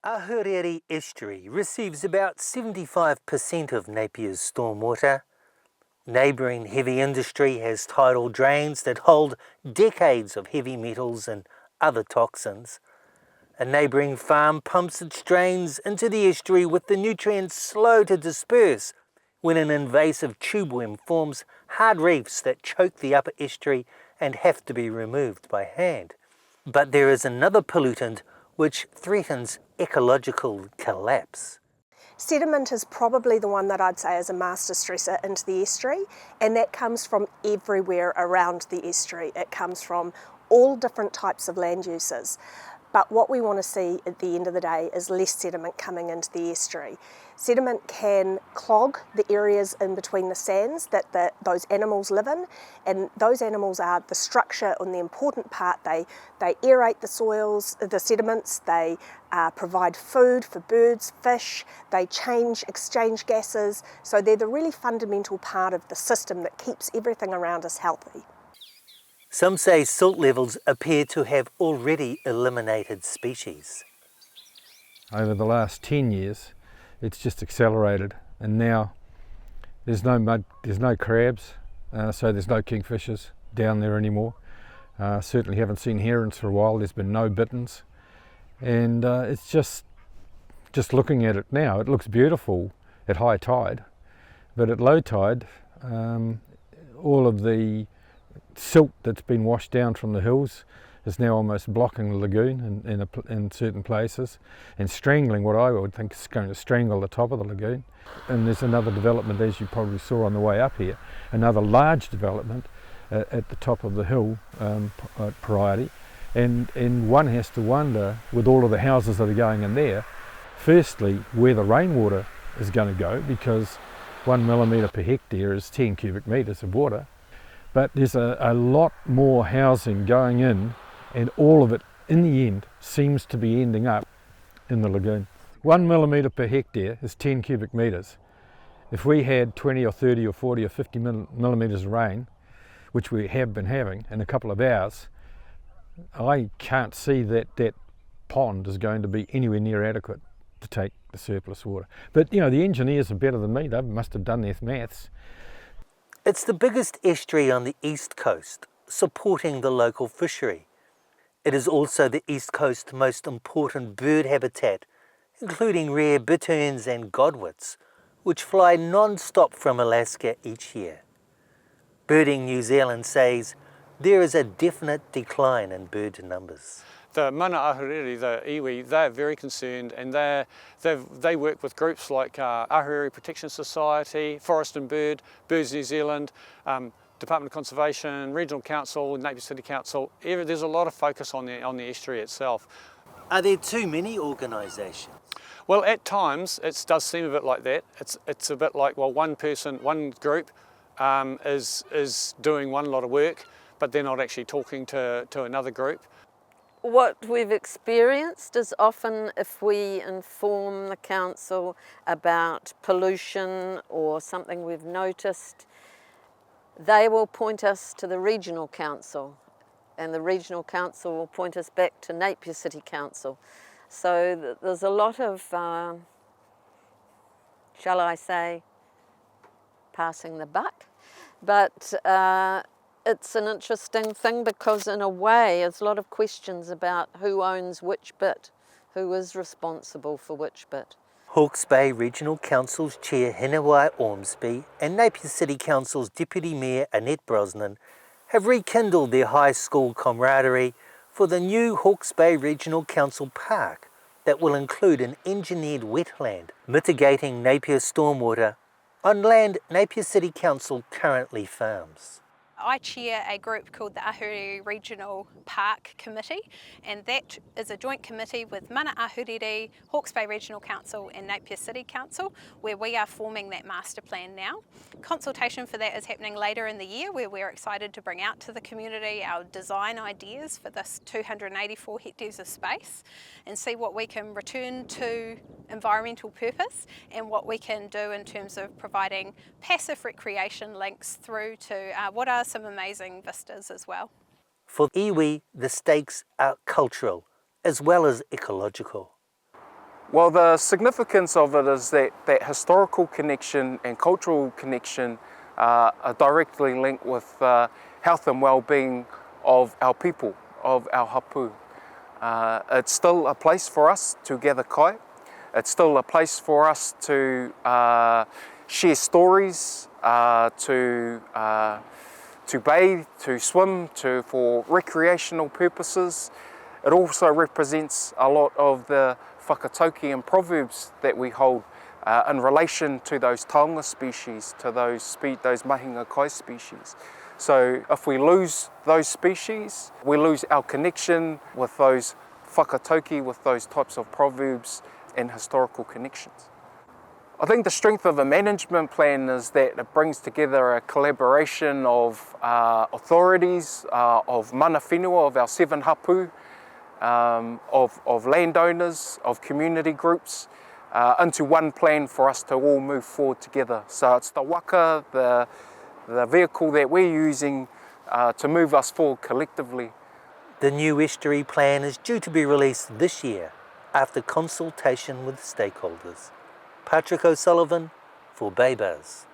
Ahuriri Estuary receives about 75% of Napier's stormwater. Neighbouring heavy industry has tidal drains that hold decades of heavy metals and other toxins. A neighbouring farm pumps its drains into the estuary with the nutrients slow to disperse when an invasive tubeworm forms hard reefs that choke the upper estuary and have to be removed by hand. But there is another pollutant which threatens ecological collapse. Sediment is probably the one that I'd say is a master stressor into the estuary, and that comes from everywhere around the estuary. It comes from all different types of land uses. But what we want to see at the end of the day is less sediment coming into the estuary. Sediment can clog the areas in between the sands that those animals live in, and those animals are the structure and the important part. They aerate the soils, the sediments, they provide food for birds, fish, they exchange gases, so they're the really fundamental part of the system that keeps everything around us healthy. Some say silt levels appear to have already eliminated species. Over the last 10 years, it's just accelerated, and now there's no mud, there's no crabs, so there's no kingfishers down there anymore. Certainly haven't seen herons for a while. There's been no bitterns, and it's just looking at it now, it looks beautiful at high tide, but at low tide, all of the silt that's been washed down from the hills is now almost blocking the lagoon in certain places and strangling what I would think is going to strangle the top of the lagoon. And there's another development, as you probably saw on the way up here, another large development at the top of the hill at Priority, and one has to wonder, with all of the houses that are going in there, firstly where the rainwater is going to go, because 1 millimetre per hectare is 10 cubic metres of water. But there's a lot more housing going in, and all of it, in the end, seems to be ending up in the lagoon. 1 millimetre per hectare is 10 cubic metres. If we had 20 or 30 or 40 or 50 millimetres of rain, which we have been having in a couple of hours, I can't see that pond is going to be anywhere near adequate to take the surplus water. But you know, the engineers are better than me. They must have done their maths. It's the biggest estuary on the east coast, supporting the local fishery. It is also the east coast's most important bird habitat, including rare bitterns and godwits, which fly non-stop from Alaska each year. Birding New Zealand says there is a definite decline in bird numbers. The mana ahuriri, the iwi, they're very concerned, and they work with groups like Ahuriri Protection Society, Forest and Birds New Zealand, Department of Conservation, Regional Council, Napier City Council. There's a lot of focus on the estuary itself. Are there too many organisations? Well, at times it does seem a bit like that. It's a bit like, well, one group is doing one lot of work, but they're not actually talking to another group. What we've experienced is often if we inform the council about pollution or something we've noticed, they will point us to the regional council, and the regional council will point us back to Napier City Council. So there's a lot of, shall I say, passing the buck, but it's an interesting thing because in a way there's a lot of questions about who owns which bit, who is responsible for which bit. Hawke's Bay Regional Council's Chair Hinawai Ormsby and Napier City Council's Deputy Mayor Annette Brosnan have rekindled their high school camaraderie for the new Hawke's Bay Regional Council Park that will include an engineered wetland mitigating Napier stormwater on land Napier City Council currently farms. I chair a group called the Ahuriri Regional Park Committee, and that is a joint committee with Mana Ahuriri, Hawke's Bay Regional Council and Napier City Council, where we are forming that master plan now. Consultation for that is happening later in the year, where we're excited to bring out to the community our design ideas for this 284 hectares of space and see what we can return to environmental purpose and what we can do in terms of providing passive recreation links through to what are some amazing vistas as well. For iwi, the stakes are cultural as well as ecological. Well, the significance of it is that historical connection and cultural connection are directly linked with health and well-being of our people, of our hapu. It's still a place for us to gather kai. It's still a place for us to share stories, to bathe, to swim, for recreational purposes. It also represents a lot of the whakatauki and proverbs that we hold in relation to those taonga species, to those mahinga kai species. So if we lose those species, we lose our connection with those whakatauki, with those types of proverbs and historical connections. I think the strength of a management plan is that it brings together a collaboration of authorities, of mana whenua, of our 7 hapu, of landowners, of community groups, into one plan for us to all move forward together. So it's the waka, the vehicle that we're using to move us forward collectively. The new estuary plan is due to be released this year after consultation with stakeholders. Patrick O'Sullivan for Bay Buzz.